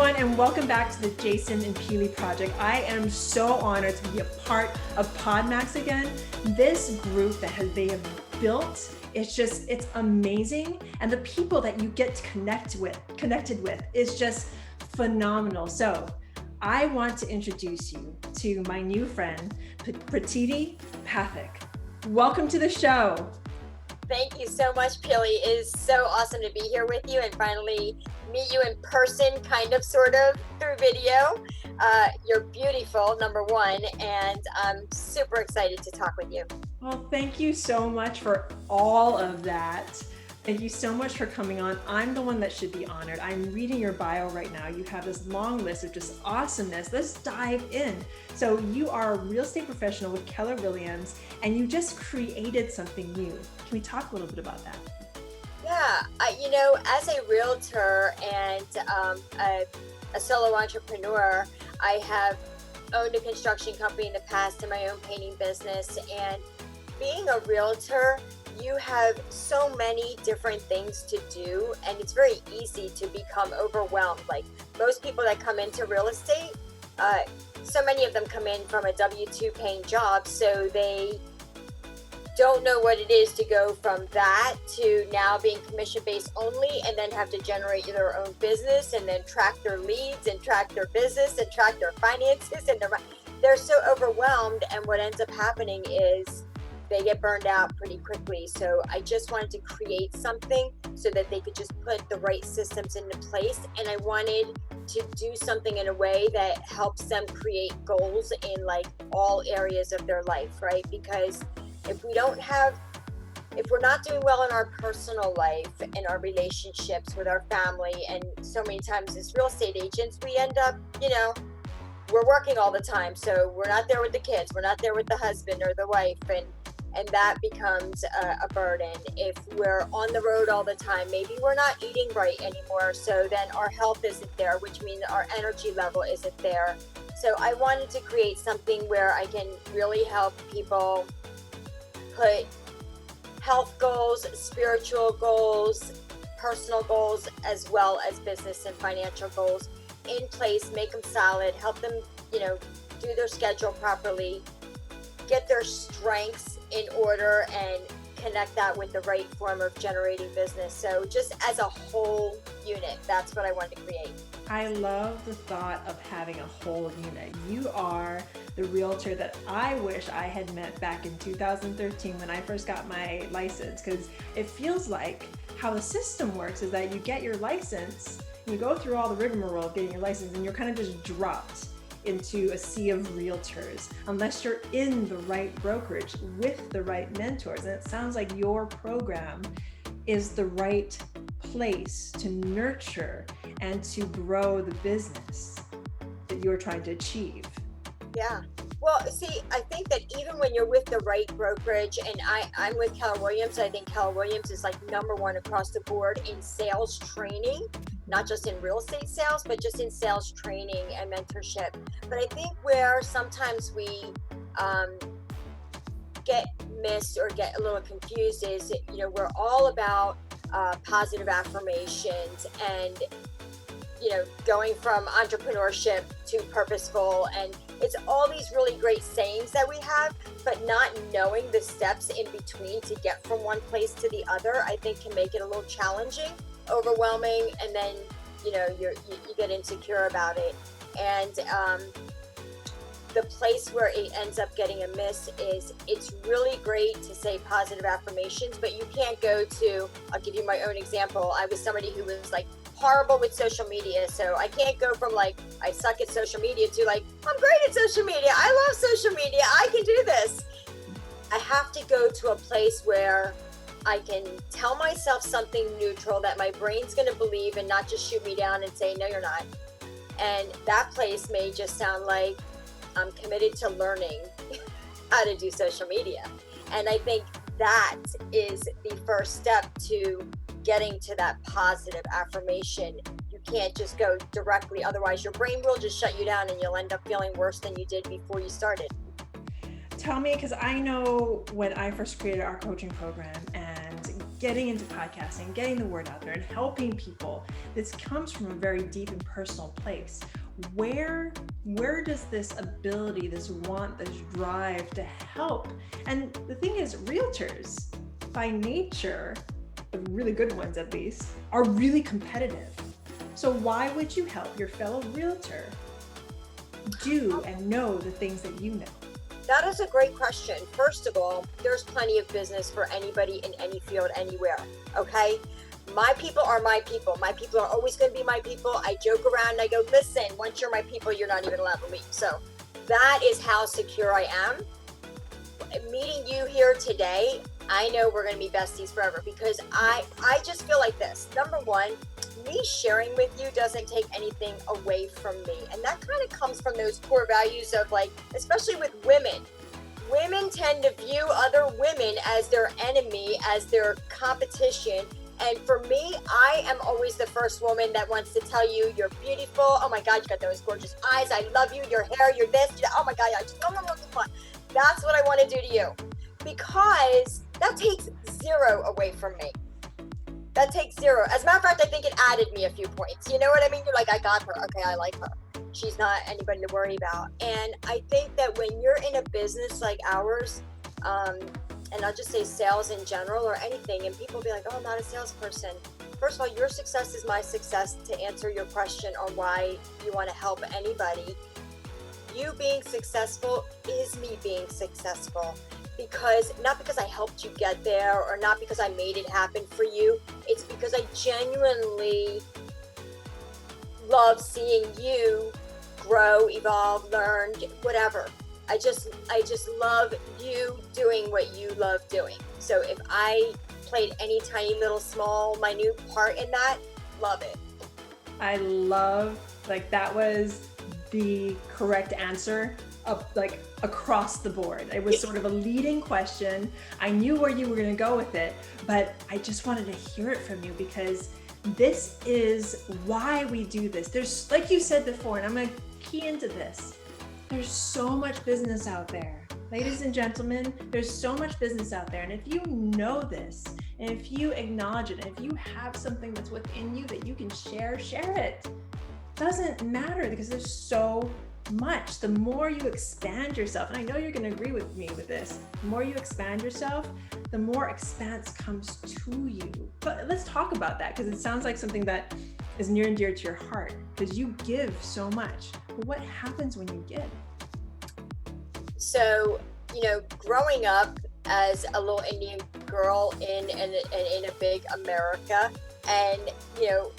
everyone, and welcome back to the Jason and Peely Project. I am so honored to be a part of PodMax again. This group that they have built, it's amazing. And the people that you get connected with is just phenomenal. So I want to introduce you to my new friend, Pratiti, Pathak. Welcome to the show. Thank you so much, Peely. It is so awesome to be here with you and finally meet you in person, kind of, sort of, through video. You're beautiful, number one, and I'm super excited to talk with you. Well, thank you so much for all of that. Thank you so much for coming on. I'm the one that should be honored. I'm reading your bio right now. You have this long list of just awesomeness. Let's dive in. So you are a real estate professional with Keller Williams, and you just created something new. Can we talk a little bit about that? Yeah, as a realtor and a solo entrepreneur, I have owned a construction company in the past and my own painting business. And being a realtor, you have so many different things to do, and it's very easy to become overwhelmed. Like most people that come into real estate, so many of them come in from a W-2 paying job, so they don't know what it is to go from that to now being commission-based only, and then have to generate their own business and then track their leads and track their business and track their finances, and they're so overwhelmed. And what ends up happening is they get burned out pretty quickly. So I just wanted to create something so that they could just put the right systems into place. And I wanted to do something in a way that helps them create goals in like all areas of their life, right? Because if we're not doing well in our personal life and our relationships with our family, and so many times as real estate agents, we end up, we're working all the time. So we're not there with the kids, we're not there with the husband or the wife, and that becomes a burden. If we're on the road all the time, maybe we're not eating right anymore, so then our health isn't there, which means our energy level isn't there. So I wanted to create something where I can really help people put health goals, spiritual goals, personal goals, as well as business and financial goals in place, make them solid, help them, do their schedule properly, get their strengths in order, and connect that with the right form of generating business. So just as a whole unit, that's what I wanted to create. I love the thought of having a whole unit. You are the realtor that I wish I had met back in 2013 when I first got my license, because it feels like how the system works is that you get your license, you go through all the rigmarole of getting your license, and you're kind of just dropped into a sea of realtors unless you're in the right brokerage with the right mentors. And it sounds like your program is the right place to nurture and to grow the business that you're trying to achieve. Yeah. Well, see, I think that even when you're with the right brokerage, and I'm with Keller Williams, I think Keller Williams is like number one across the board in sales training, not just in real estate sales, but just in sales training and mentorship. But I think where sometimes we get missed or get a little confused is, we're all about positive affirmations and, going from entrepreneurship to purposeful, and it's all these really great sayings that we have, but not knowing the steps in between to get from one place to the other, I think can make it a little challenging, overwhelming, and then, you get insecure about it. And the place where it ends up getting a miss is it's really great to say positive affirmations, but you can't go to, I'll give you my own example. I was somebody who was like horrible with social media. So I can't go from like, I suck at social media to like, I'm great at social media. I love social media. I can do this. I have to go to a place where I can tell myself something neutral that my brain's going to believe and not just shoot me down and say, no, you're not. And that place may just sound like I'm committed to learning how to do social media. And I think that is the first step to getting to that positive affirmation. You can't just go directly, otherwise your brain will just shut you down and you'll end up feeling worse than you did before you started. Tell me, because I know when I first created our coaching program and getting into podcasting, getting the word out there and helping people, this comes from a very deep and personal place. Where does this ability, this want, this drive to help? And the thing is, realtors by nature, the really good ones at least, are really competitive. So why would you help your fellow realtor do and know the things that you know? That is a great question. First of all, there's plenty of business for anybody in any field, anywhere. Okay? My people are my people. My people are always going to be my people. I joke around and I go, listen, once you're my people, you're not even allowed to leave. So that is how secure I am. Meeting you here today, I know we're going to be besties forever because I just feel like this. Number one, me sharing with you doesn't take anything away from me. And that kind of comes from those core values of like, especially with women. Women tend to view other women as their enemy, as their competition. And for me, I am always the first woman that wants to tell you, you're beautiful. Oh my God, you got those gorgeous eyes. I love you. Your hair, you're this. Oh my God, I just, that's what I want to do to you. Because that takes zero away from me. That takes zero. As a matter of fact, I think it added me a few points. You know what I mean? You're like, I got her. Okay, I like her. She's not anybody to worry about. And I think that when you're in a business like ours, and I'll just say sales in general or anything, and people be like, oh, I'm not a salesperson. First of all, your success is my success, to answer your question on why you want to help anybody. You being successful is me being successful. Not because I helped you get there or not because I made it happen for you. It's because I genuinely love seeing you grow, evolve, learn, whatever. I just love you doing what you love doing. So if I played any tiny little small minute part in that, love it. I love, like, that was the correct answer of, like, across the board. It was sort of a leading question. I knew where you were going to go with it, but I just wanted to hear it from you because this is why we do this. There's, like you said before, and I'm going to key into this. There's so much business out there. Ladies and gentlemen, there's so much business out there. And if you know this, and if you acknowledge it, and if you have something that's within you that you can share it. Doesn't matter because there's so much. The more you expand yourself, and I know you're going to agree with me with this, the more you expand yourself, the more expanse comes to you. But let's talk about that because it sounds like something that is near and dear to your heart because you give so much. But what happens when you give? So, growing up as a little Indian girl in a big America, and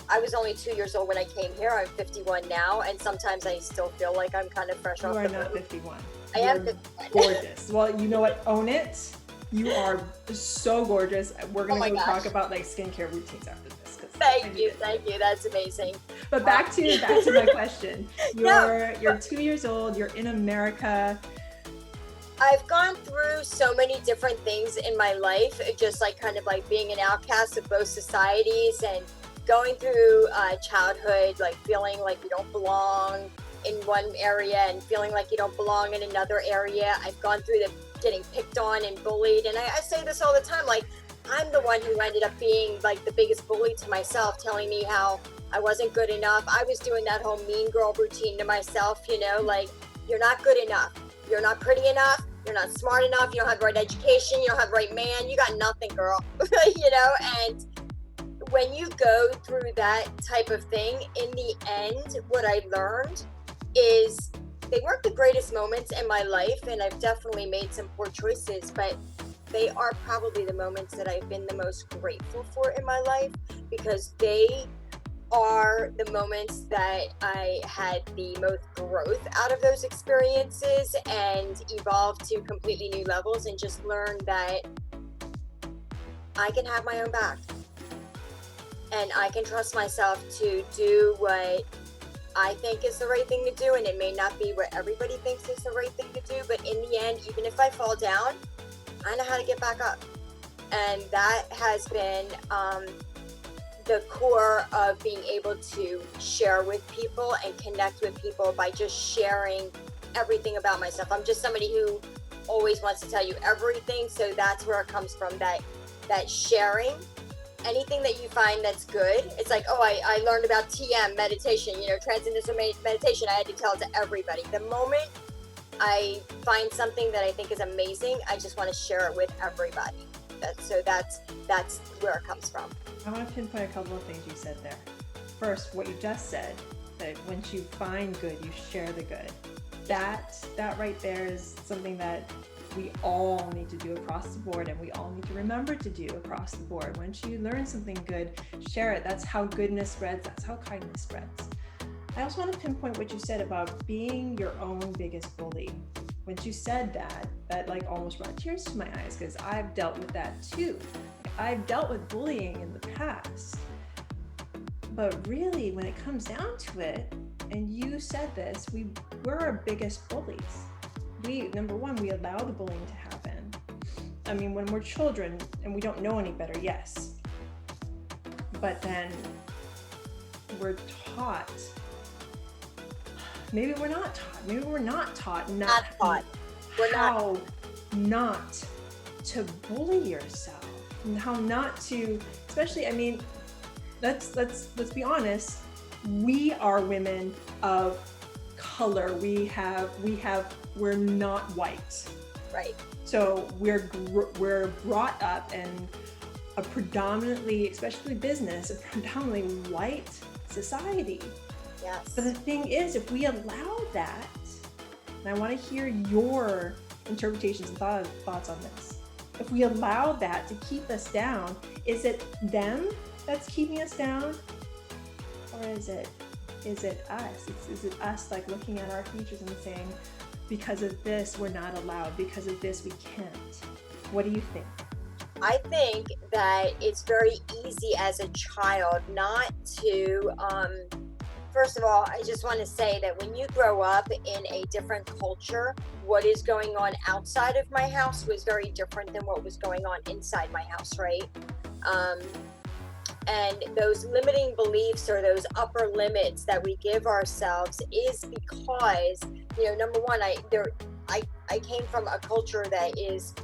I was only 2 years old when I came here. I'm 51 now, and sometimes I still feel like I'm kind of fresh off the boat. You are not 51. I am 51. Gorgeous. Well, you know what? Own it. You are so gorgeous. We're gonna talk about like skincare routines after this. Thank you. That's amazing. But back to my question. You're 2 years old. You're in America. I've gone through so many different things in my life, just like kind of like being an outcast of both societies and going through childhood, like feeling like you don't belong in one area and feeling like you don't belong in another area. I've gone through the getting picked on and bullied. And I say this all the time, like I'm the one who ended up being like the biggest bully to myself, telling me how I wasn't good enough. I was doing that whole mean girl routine to myself, like you're not good enough. You're not pretty enough. You're not smart enough. You don't have the right education. You don't have the right man. You got nothing, girl. And when you go through that type of thing, in the end, what I learned is they weren't the greatest moments in my life, and I've definitely made some poor choices, but they are probably the moments that I've been the most grateful for in my life because they are the moments that I had the most growth out of those experiences and evolved to completely new levels and just learned that I can have my own back and I can trust myself to do what I think is the right thing to do, and it may not be what everybody thinks is the right thing to do, but in the end, even if I fall down, I know how to get back up. And that has been the core of being able to share with people and connect with people by just sharing everything about myself. I'm just somebody who always wants to tell you everything, so that's where it comes from, that that sharing anything that you find that's good, it's like, oh, I learned about TM meditation, transcendental meditation. I had to tell it to everybody. The moment I find something that I think is amazing, I just want to share it with everybody. That's where it comes from. I want to pinpoint a couple of things you said there. First, what you just said, that once you find good, you share the good. That right there is something that we all need to do across the board, and we all need to remember to do across the board. Once you learn something good, share it. That's how goodness spreads. That's how kindness spreads. I also want to pinpoint what you said about being your own biggest bully. Once you said that like almost brought tears to my eyes, because I've dealt with that too. I've dealt with bullying in the past. But really, when it comes down to it, and you said this, we're our biggest bullies. Number one, we allow the bullying to happen. I mean, when we're children and we don't know any better, yes. But then we're taught, maybe we're not taught how not to bully yourself, and how not to, especially, I mean, let's be honest, we are women of color. We're not white. Right. So we're brought up in a predominantly, especially business, a predominantly white society. Yes. But the thing is, if we allow that, and I want to hear your interpretations and thoughts on this. If we allow that to keep us down, is it them that's keeping us down? Or is it us? Is it us like looking at our features and saying, because of this, we're not allowed. Because of this, we can't. What do you think? I think that it's very easy as a child not to, first of all, I just want to say that when you grow up in a different culture, what is going on outside of my house was very different than what was going on inside my house, right? And those limiting beliefs or those upper limits that we give ourselves is because, number one, I came from a culture that is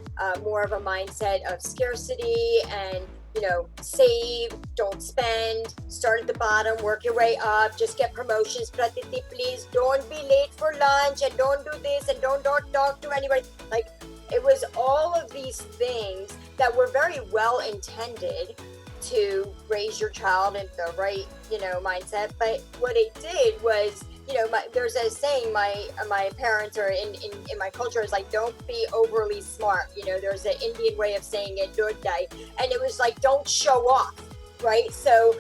more of a mindset of scarcity and, save, don't spend, start at the bottom, work your way up, just get promotions. Pratiti, please don't be late for lunch, and don't do this, and don't talk to anybody. Like, it was all of these things that were very well intended to raise your child in the right, mindset. But what it did was, there's a saying, my parents are in my culture is like, don't be overly smart. There's an Indian way of saying it, dodai, and it was like, don't show off, right? So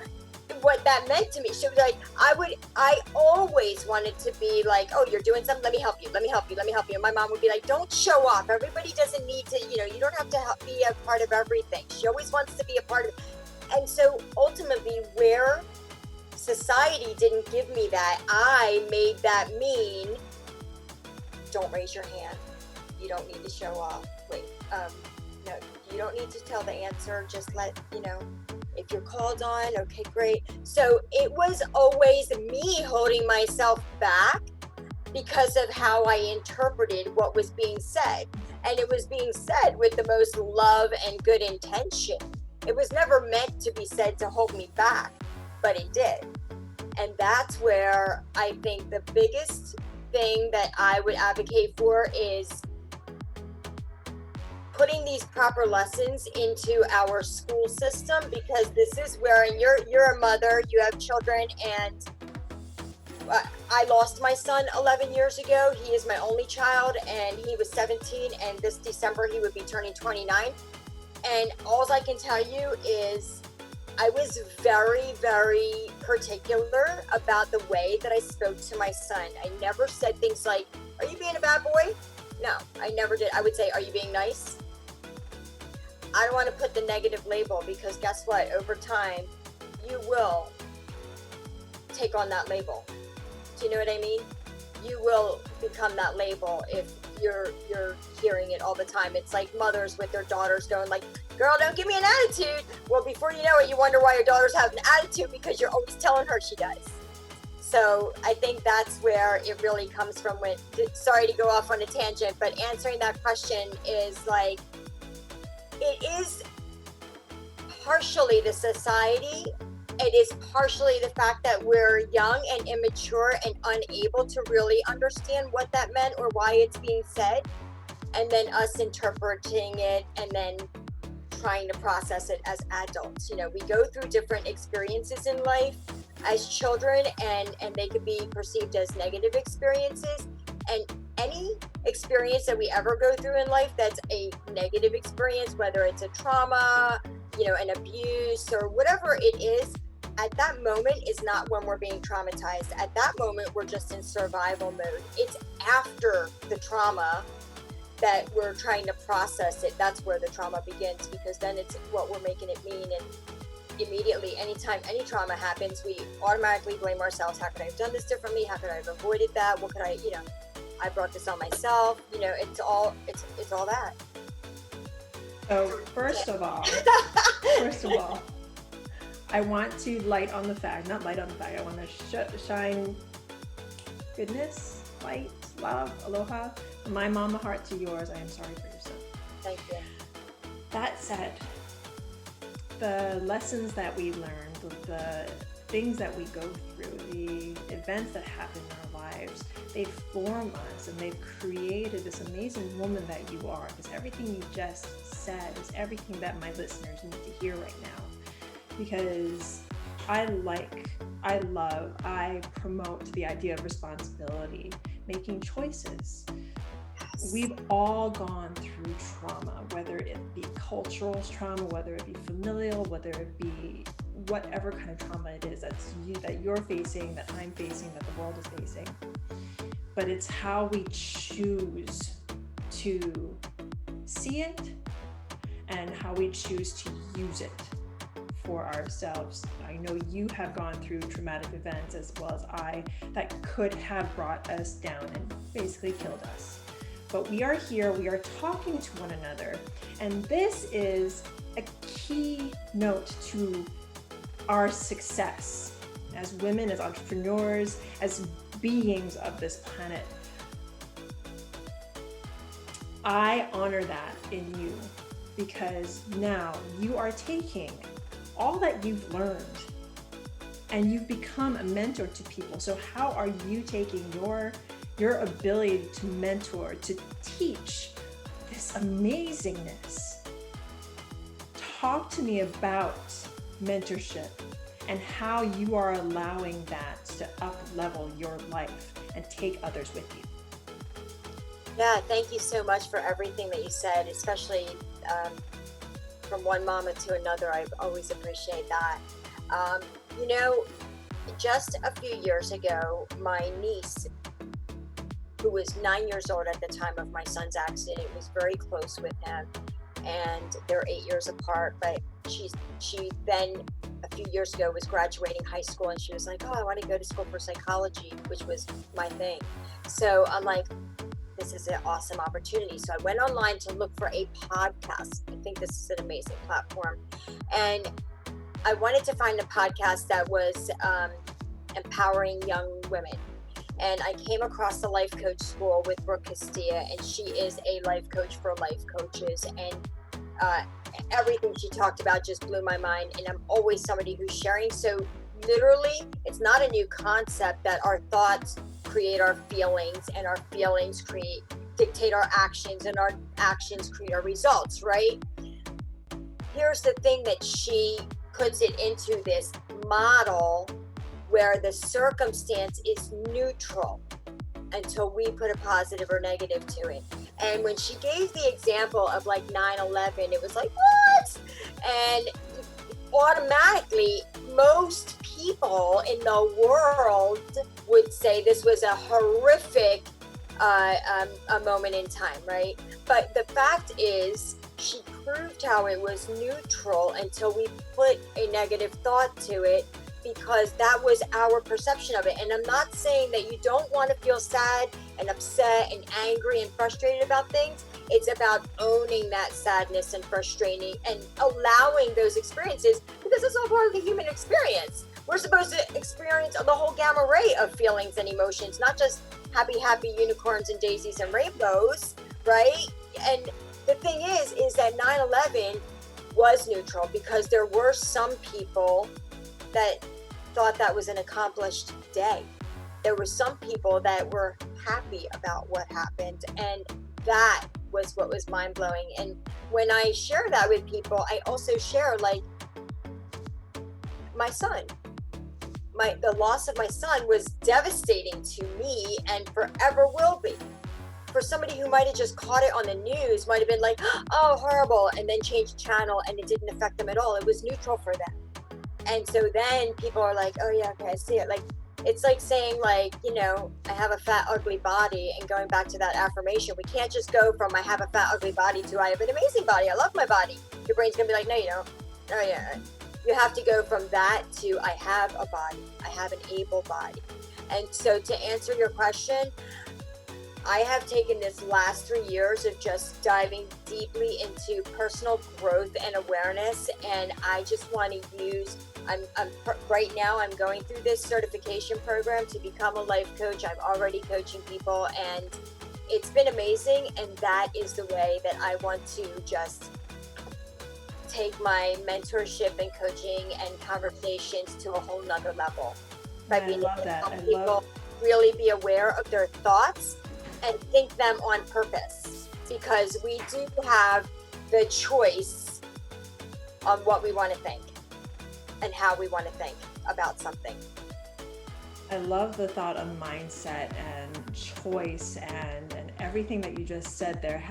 what that meant to me, she was like, I always wanted to be like, oh, you're doing something, let me help you. And my mom would be like, don't show off. Everybody doesn't need to, you don't have to be a part of everything. She always wants to be a part of it. And so ultimately, where society didn't give me that, I made that mean, don't raise your hand. You don't need to show off. Wait, no, you don't need to tell the answer. Just let, if you're called on, okay, great. So it was always me holding myself back because of how I interpreted what was being said. And it was being said with the most love and good intention. It was never meant to be said to hold me back, but it did. And that's where I think the biggest thing that I would advocate for is putting these proper lessons into our school system, because this is where, and you're a mother, you have children, and I lost my son 11 years ago. He is my only child, and he was 17, and this December he would be turning 29. And all I can tell you is I was very, very particular about the way that I spoke to my son. I never said things like, are you being a bad boy? No, I never did. I would say, are you being nice? I don't want to put the negative label, because guess what? Over time, you will take on that label. Do you know what I mean? You will become that label if you're hearing it all the time. It's like mothers with their daughters going like, girl, don't give me an attitude. Well, before you know it, you wonder why your daughter's having an attitude, because you're always telling her she does. So I think that's where it really comes from. Sorry to go off on a tangent, but answering that question is like, it is partially the society. It is partially the fact that we're young and immature and unable to really understand what that meant or why it's being said, and then us interpreting it and then trying to process it as adults. You know, we go through different experiences in life as children, and they could be perceived as negative experiences. And any experience that we ever go through in life that's a negative experience, whether it's a trauma, you know, an abuse or whatever it is, at that moment is not when we're being traumatized. At that moment, we're just in survival mode. It's after the trauma that we're trying to process it. That's where the trauma begins, because then it's what we're making it mean. And immediately, anytime any trauma happens, we automatically blame ourselves. How could I have done this differently? How could I have avoided that? What could I, you know, I brought this on myself. You know, it's all that. So first of all, I want to not light on the fact, I want to shine goodness, light, love, aloha, from my mama heart to yours. I am sorry for your son. Thank you. That said, the lessons that we learned, the things that we go through, the events that happen in our lives, they form us and they've created this amazing woman that you are, because everything you just said is everything that my listeners need to hear right now. Because I promote the idea of responsibility, making choices. We've all gone through trauma, whether it be cultural trauma, whether it be familial, whether it be whatever kind of trauma it is that you're facing, that I'm facing, that the world is facing. But it's how we choose to see it and how we choose to use it for ourselves. I know you have gone through traumatic events as well as I that could have brought us down and basically killed us. But we are here, we are talking to one another, and this is a key note to our success as women, as entrepreneurs, as beings of this planet. I honor that in you, because now you are taking all that you've learned and you've become a mentor to people. So how are you taking your ability to mentor, to teach this amazingness? Talk to me about mentorship and how you are allowing that to up-level your life and take others with you. Yeah, thank you so much for everything that you said, especially from one mama to another. I always appreciate that. You know, just a few years ago, my niece, who was 9 years old at the time of my son's accident, was very close with him, and they're 8 years apart. But she then a few years ago was graduating high school, and she was like, "Oh, I want to go to school for psychology," which was my thing. So I'm like, this is an awesome opportunity. So I went online to look for a podcast. I think this is an amazing platform. And I wanted to find a podcast that was empowering young women. And I came across the Life Coach School with Brooke Castilla, and she is a life coach for life coaches. And everything she talked about just blew my mind. And I'm always somebody who's sharing. So literally, it's not a new concept that our thoughts create our feelings, and our feelings dictate our actions, and our actions create our results, right? Here's the thing that she puts it into this model where the circumstance is neutral until we put a positive or negative to it. And when she gave the example of like 9/11, it was like, what? And automatically, most people in the world would say this was a horrific a moment in time, right? But the fact is, she proved how it was neutral until we put a negative thought to it, because that was our perception of it. And I'm not saying that you don't want to feel sad and upset and angry and frustrated about things. It's about owning that sadness and frustrating and allowing those experiences, because it's all part of the human experience. We're supposed to experience the whole gamma ray of feelings and emotions, not just happy unicorns and daisies and rainbows, right? And the thing is that 9/11 was neutral, because there were some people that thought that was an accomplished day. There were some people that were happy about what happened, and that was what was mind-blowing. And when I share that with people, I also share, like, my son, the loss of my son was devastating to me and forever will be. For somebody who might have just caught it on the news, might have been like, oh, horrible, and then changed channel, and it didn't affect them at all. It was neutral for them. And so then people are like, oh yeah, okay, I see it. Like, it's like saying, like, you know, I have a fat, ugly body, and going back to that affirmation, we can't just go from I have a fat, ugly body to I have an amazing body, I love my body. Your brain's gonna be like, no, you don't. Oh yeah. You have to go from that to I have a body, I have an able body. And so to answer your question, I have taken this last 3 years of just diving deeply into personal growth and awareness, and I just want to use, right now I'm going through this certification program to become a life coach. I'm already coaching people, and it's been amazing, and that is the way that I want to just take my mentorship and coaching and conversations to a whole nother level. By being able to help people really be aware of their thoughts and think them on purpose, because we do have the choice on what we want to think and how we want to think about something. I love the thought of mindset and choice and everything that you just said there.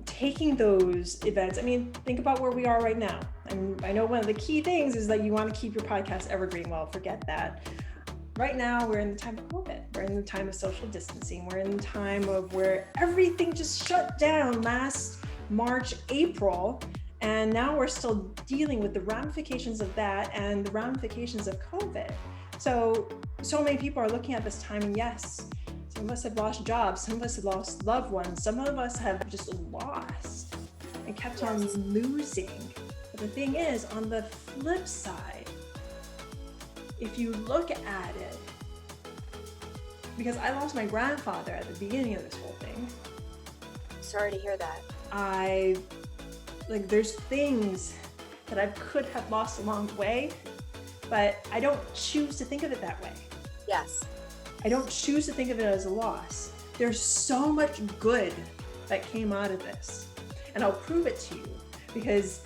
Taking those events, I mean, think about where we are right now. And I know one of the key things is that you want to keep your podcast evergreen. Well, forget that. Right now, we're in the time of COVID. We're in the time of social distancing. We're in the time of where everything just shut down last March, April. And now we're still dealing with the ramifications of that and the ramifications of COVID. So many people are looking at this time, and yes, some of us have lost jobs, some of us have lost loved ones, some of us have just lost and kept on losing. But the thing is, on the flip side, if you look at it, because I lost my grandfather at the beginning of this whole thing. Sorry to hear that. There's things that I could have lost along the way, but I don't choose to think of it that way. Yes. I don't choose to think of it as a loss. There's so much good that came out of this. And I'll prove it to you, because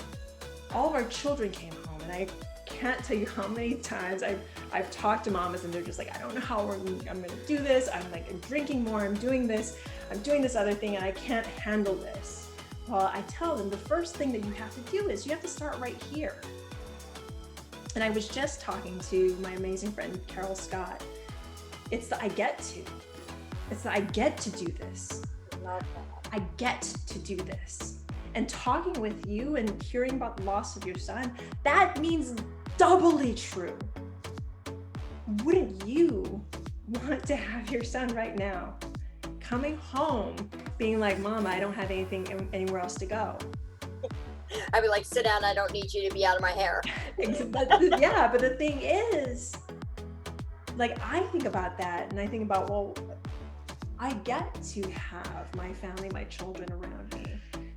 all of our children came home, and I can't tell you how many times I've talked to mamas, and they're just like, I don't know how I'm going to do this. I'm drinking more. I'm doing this other thing, and I can't handle this. Well, I tell them the first thing that you have to do is you have to start right here. And I was just talking to my amazing friend, Carol Scott. It's the I get to. It's the I get to do this. I get to do this. And talking with you and hearing about the loss of your son, that means doubly true. Wouldn't you want to have your son right now coming home being like, Mom, I don't have anywhere else to go? I'd be like, sit down, I don't need you to be out of my hair. Yeah, but the thing is, like, I think about that, and I think about, well, I get to have my family, my children around me.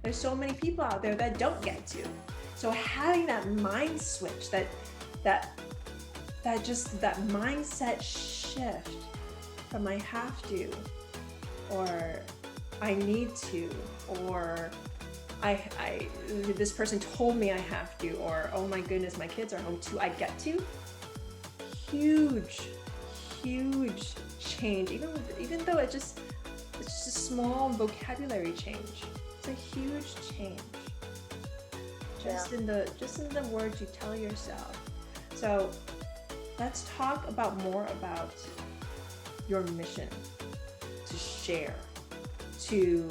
There's so many people out there that don't get to. So having that mind switch, that mindset shift from I have to, or I need to, or this person told me I have to, or oh my goodness, my kids are home too, I get to. Huge change, even though it's just a small vocabulary change. It's a huge change. Just in the words you tell yourself. So let's talk more about your mission, to share, to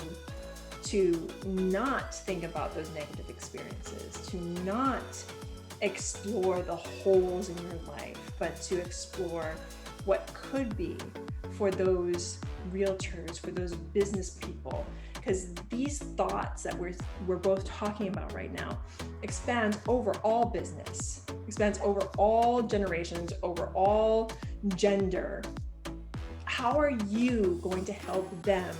not think about those negative experiences, to not explore the holes in your life, but to explore what could be for those realtors, for those business people. Because these thoughts that we're both talking about right now expands over all business, expands over all generations, over all gender. How are you going to help them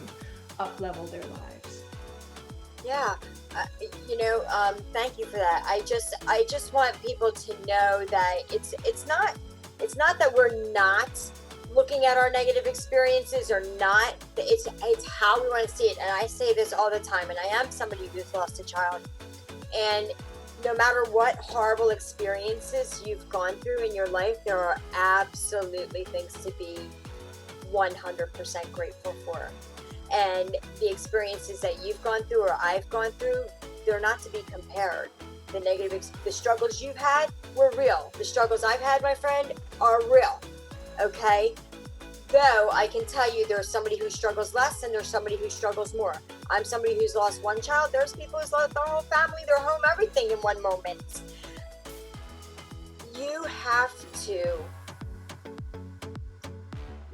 up-level their lives? Yeah, Thank you for that. I just want people to know that it's not that we're not looking at our negative experiences or not. It's how we want to see it. And I say this all the time. And I am somebody who's lost a child. And no matter what horrible experiences you've gone through in your life, there are absolutely things to be 100% grateful for. And the experiences that you've gone through or I've gone through, they're not to be compared. The struggles you've had were real. The struggles I've had, my friend, are real. Okay? Though I can tell you there's somebody who struggles less and there's somebody who struggles more. I'm somebody who's lost one child. There's people who's lost their whole family, their home, everything in one moment. You have to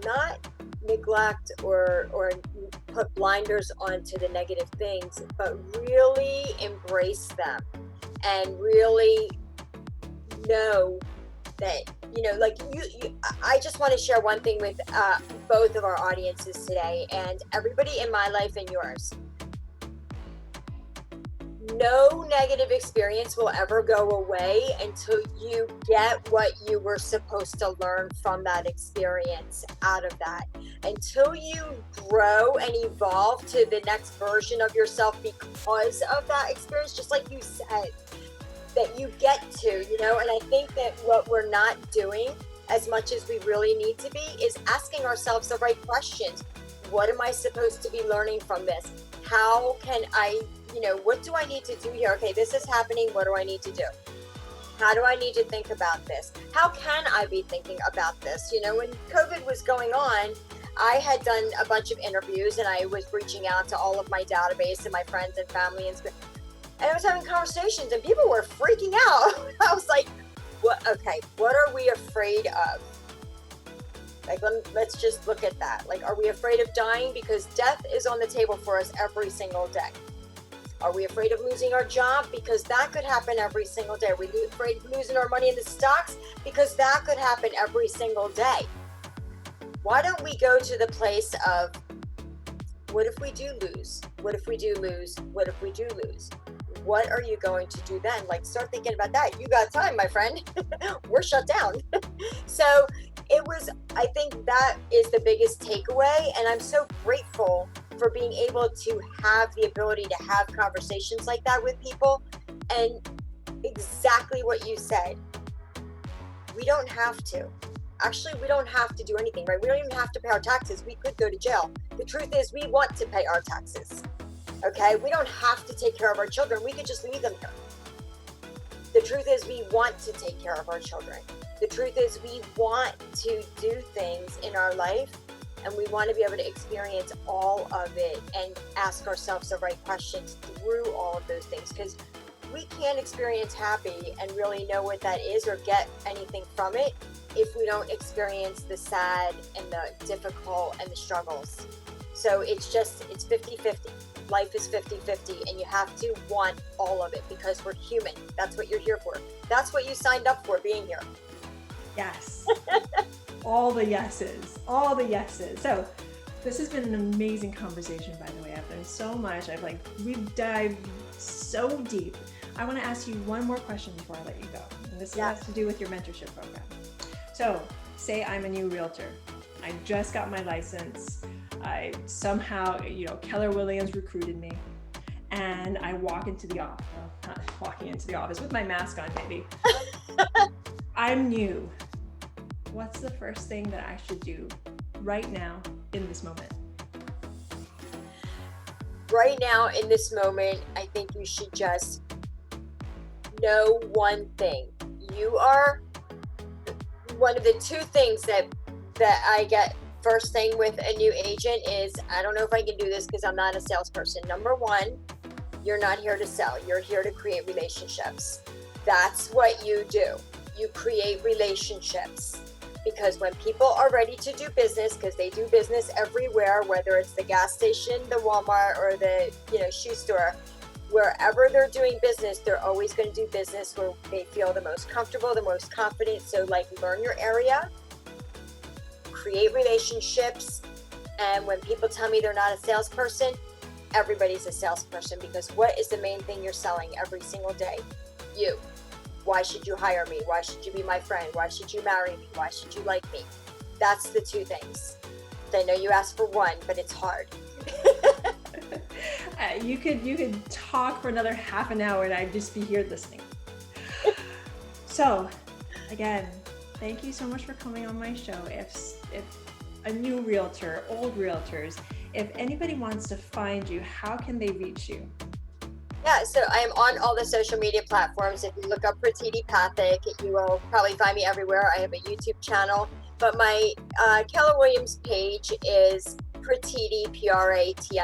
not neglect or put blinders onto the negative things, but really embrace them and really know that, I just want to share one thing with both of our audiences today and everybody in my life and yours. No negative experience will ever go away until you get what you were supposed to learn from that experience out of that. Until you grow and evolve to the next version of yourself because of that experience, just like you said, that you get to, and I think that what we're not doing as much as we really need to be is asking ourselves the right questions. What am I supposed to be learning from this? How can I, what do I need to do here? Okay, this is happening. What do I need to do? How do I need to think about this? How can I be thinking about this? When COVID was going on, I had done a bunch of interviews and I was reaching out to all of my database and my friends and family and I was having conversations and people were freaking out. I was like, what are we afraid of? Like, let's just look at that. Like, are we afraid of dying? Because death is on the table for us every single day. Are we afraid of losing our job? Because that could happen every single day. Are we afraid of losing our money in the stocks? Because that could happen every single day. Why don't we go to the place of, what if we do lose? What if we do lose? What if we do lose? What are you going to do then? Like, start thinking about that. You got time, my friend. We're shut down. So I think that is the biggest takeaway. And I'm so grateful for being able to have the ability to have conversations like that with people. And exactly what you said, we don't have to. Actually, we don't have to do anything, right? We don't even have to pay our taxes. We could go to jail. The truth is, we want to pay our taxes. Okay? We don't have to take care of our children. We could just leave them here. The truth is, we want to take care of our children. The truth is, we want to do things in our life and we want to be able to experience all of it and ask ourselves the right questions through all of those things, because we can't experience happy and really know what that is or get anything from it if we don't experience the sad and the difficult and the struggles. So it's 50-50. Life is 50-50 and you have to want all of it because we're human. That's what you're here for. That's what you signed up for, being here. Yes. All the yeses. All the yeses. So this has been an amazing conversation, by the way. I've learned so much. We've dived so deep. I want to ask you one more question before I let you go. And this has to do with your mentorship program. So say I'm a new realtor. I just got my license. I somehow, Keller Williams recruited me, and I walk into the office, well, not walking into the office with my mask on, maybe. I'm new. What's the first thing that I should do right now in this moment? Right now in this moment, I think you should just know one thing. You are one of the two things that I get first thing with a new agent is, I don't know if I can do this because I'm not a salesperson. Number one, you're not here to sell. You're here to create relationships. That's what you do. You create relationships. Because when people are ready to do business, because they do business everywhere, whether it's the gas station, the Walmart, or the shoe store, wherever they're doing business, they're always going to do business where they feel the most comfortable, the most confident. So learn your area, create relationships. And when people tell me they're not a salesperson, everybody's a salesperson, because what is the main thing you're selling every single day? You. Why should you hire me? Why should you be my friend? Why should you marry me? Why should you like me? That's the two things. I know you asked for one, but it's hard. You could talk for another half an hour and I'd just be here listening. So, again, thank you so much for coming on my show. If a new realtor, old realtors, if anybody wants to find you, how can they reach you? Yeah, so I am on all the social media platforms. If you look up Pratiti Pathak, you will probably find me everywhere. I have a YouTube channel, but my Keller Williams page is Pratiti, Pratiti,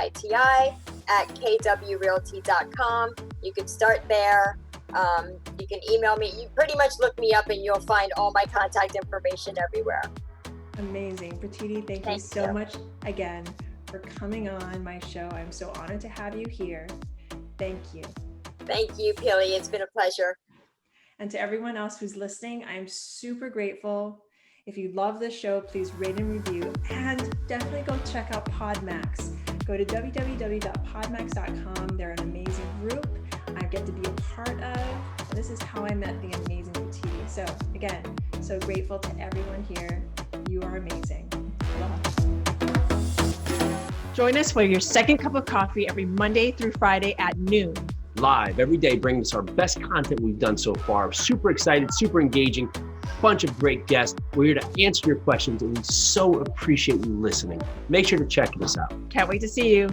at kwrealty.com. You can start there. You can email me. You pretty much look me up and you'll find all my contact information everywhere. Amazing. Pratiti, thank you so much again for coming on my show. I'm so honored to have you here. Thank you. Thank you, Pili. It's been a pleasure. And to everyone else who's listening, I'm super grateful. If you love this show, please rate and review, and definitely go check out Podmax. Go to www.podmax.com. They're an amazing group I get to be a part of. This is how I met the amazing Pratiti. So again, so grateful to everyone here. You are amazing. Aloha. Join us for your second cup of coffee every Monday through Friday at noon. Live every day, bringing us our best content we've done so far. Super excited, super engaging, bunch of great guests. We're here to answer your questions, and we so appreciate you listening. Make sure to check this out. Can't wait to see you.